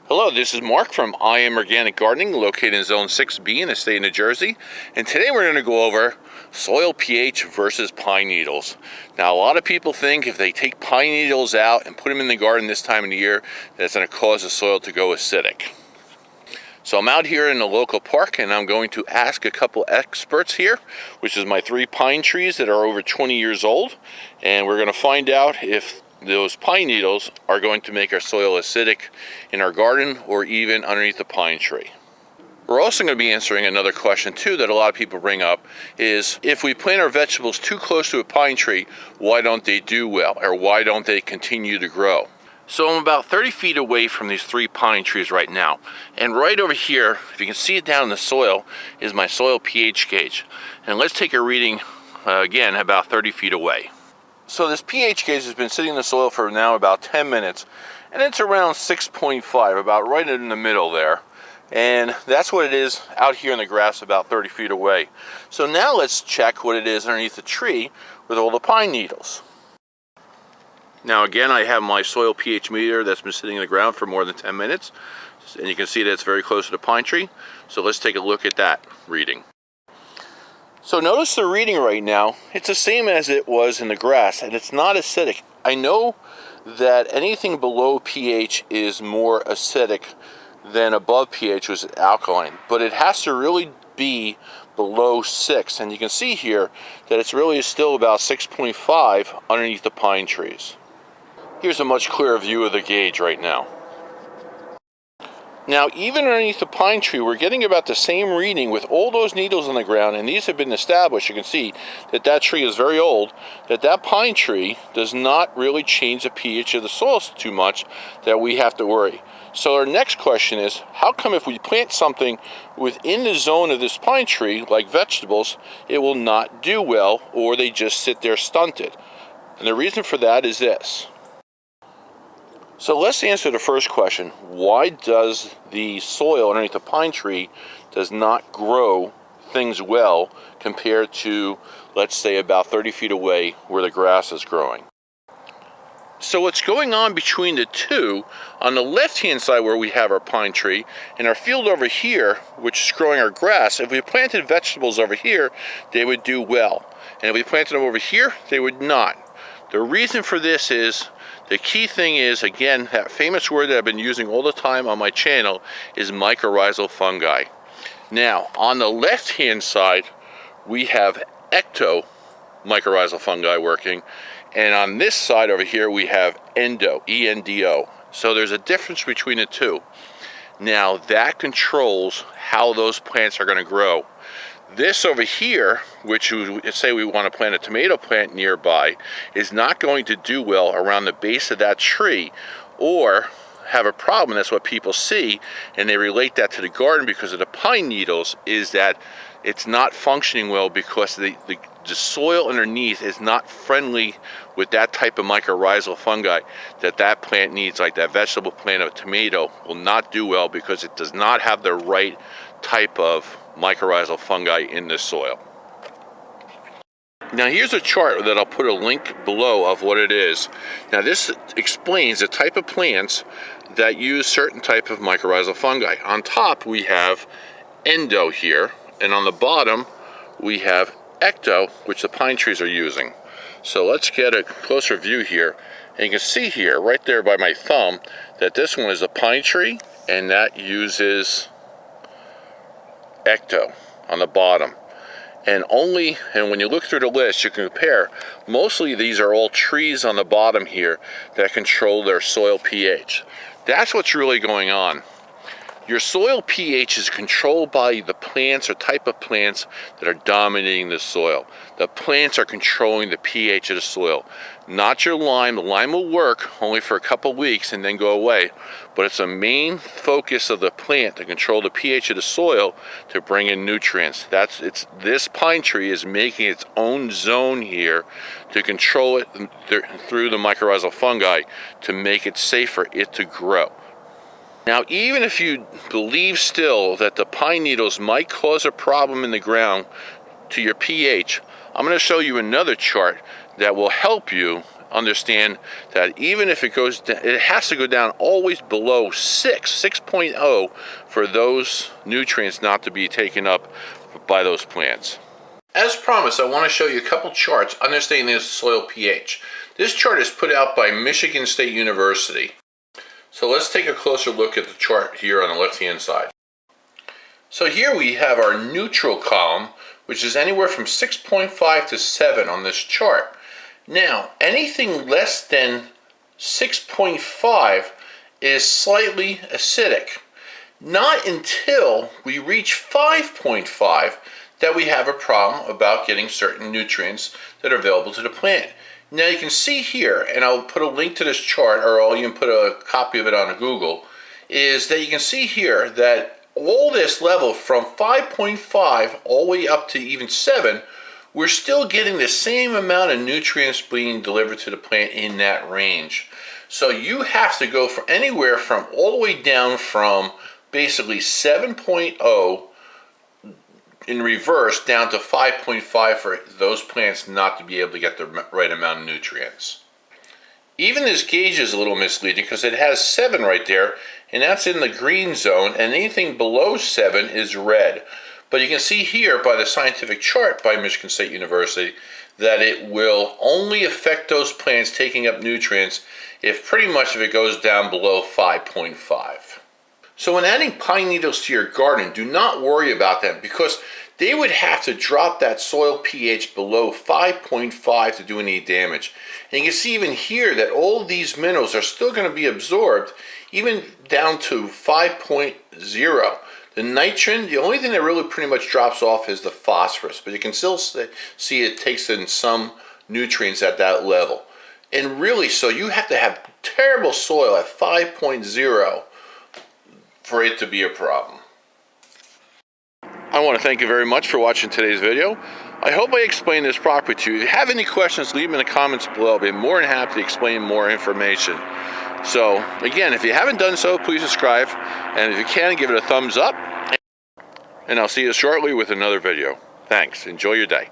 Hello, this is Mark from I Am Organic Gardening, located in Zone 6B in the state of New Jersey. And today we're going to go over soil pH versus pine needles. Now, a lot of people think if they take pine needles out and put them in the garden this time of the year, that's going to cause the soil to go acidic. So I'm out here in the local park and I'm going to ask a couple experts here, which is my 3 pine trees that are over 20 years old. And we're going to find out if those pine needles are going to make our soil acidic in our garden or even underneath the pine tree. We're also going to be answering another question too that a lot of people bring up, is if we plant our vegetables too close to a pine tree, why don't they do well, or why don't they continue to grow? So I'm about 30 feet away from these 3 pine trees right now, and right over here, if you can see it down in the soil, is my soil pH gauge. And let's take a reading again about 30 feet away. So this pH gauge has been sitting in the soil for now about 10 minutes, and it's around 6.5, about right in the middle there. And that's what it is out here in the grass about 30 feet away. So now let's check what it is underneath the tree with all the pine needles. Now again, I have my soil pH meter that's been sitting in the ground for more than 10 minutes, and you can see that it's very close to the pine tree. So let's take a look at that reading. So notice the reading right now, it's the same as it was in the grass, and it's not acidic. I know that anything below pH is more acidic than above pH, which is alkaline, but it has to really be below 6, and you can see here that it's really still about 6.5 underneath the pine trees. Here's a much clearer view of the gauge right now. Now, even underneath the pine tree, we're getting about the same reading with all those needles on the ground, and these have been established. You can see that that tree is very old, that pine tree does not really change the pH of the soil too much that we have to worry. So our next question is, how come if we plant something within the zone of this pine tree, like vegetables, it will not do well, or they just sit there stunted? And the reason for that is this. So let's answer the first question. Why does the soil underneath the pine tree does not grow things well compared to, let's say, about 30 feet away where the grass is growing? So what's going on between the two, on the left-hand side where we have our pine tree, and our field over here, which is growing our grass, if we planted vegetables over here, they would do well. And if we planted them over here, they would not. The reason for this is, the key thing is, again, that famous word that I've been using all the time on my channel is mycorrhizal fungi. Now, on the left-hand side, we have ecto mycorrhizal fungi working, and on this side over here, we have endo, E-N-D-O. So there's a difference between the two. Now, that controls how those plants are going to grow. This over here, which we say we want to plant a tomato plant nearby, is not going to do well around the base of that tree, or have a problem. That's what people see, and they relate that to the garden because of the pine needles, is that it's not functioning well because the soil underneath is not friendly with that type of mycorrhizal fungi that plant needs. Like that vegetable plant of tomato will not do well because it does not have the right type of mycorrhizal fungi in this soil. Now here's a chart that I'll put a link below of what it is. Now this explains the type of plants that use certain type of mycorrhizal fungi. On top we have endo here, and on the bottom we have ecto, which the pine trees are using. So let's get a closer view here, and you can see here right there by my thumb that this one is a pine tree, and that uses ecto on the bottom. And when you look through the list, you can compare. Mostly these are all trees on the bottom here that control their soil pH. That's what's really going on. Your soil pH is controlled by the plants or type of plants that are dominating the soil. The plants are controlling the pH of the soil, not your lime. The lime will work only for a couple weeks and then go away, but it's a main focus of the plant to control the pH of the soil to bring in nutrients. This pine tree is making its own zone here to control it through the mycorrhizal fungi to make it safe for it to grow. Now, even if you believe still that the pine needles might cause a problem in the ground to your pH, I'm going to show you another chart that will help you understand that even if it goes down, it has to go down always below 6.0 for those nutrients not to be taken up by those plants. As promised, I want to show you a couple charts understanding the soil pH. This chart is put out by Michigan State University. So let's take a closer look at the chart here on the left-hand side. So here we have our neutral column, which is anywhere from 6.5 to 7 on this chart. Now, anything less than 6.5 is slightly acidic. Not until we reach 5.5 that we have a problem about getting certain nutrients that are available to the plant. Now you can see here, and I'll put a link to this chart, or I'll even put a copy of it on Google, is that you can see here that all this level from 5.5 all the way up to even 7, we're still getting the same amount of nutrients being delivered to the plant in that range. So you have to go for anywhere from all the way down from basically 7.0 in reverse down to 5.5 for those plants not to be able to get the right amount of nutrients. Even this gauge is a little misleading because it has 7 right there, and that's in the green zone, and anything below 7 is red. But you can see here by the scientific chart by Michigan State University that it will only affect those plants taking up nutrients if it goes down below 5.5. So when adding pine needles to your garden, do not worry about them because they would have to drop that soil pH below 5.5 to do any damage. And you can see even here that all of these minerals are still going to be absorbed even down to 5.0. The nitrogen, the only thing that really pretty much drops off is the phosphorus, but you can still see it takes in some nutrients at that level. And really, so you have to have terrible soil at 5.0 for it to be a problem. I want to thank you very much for watching today's video. I hope I explained this properly to you. If you have any questions, leave them in the comments below. I'll be more than happy to explain more information. So, again, if you haven't done so, please subscribe. And if you can, give it a thumbs up. And I'll see you shortly with another video. Thanks. Enjoy your day.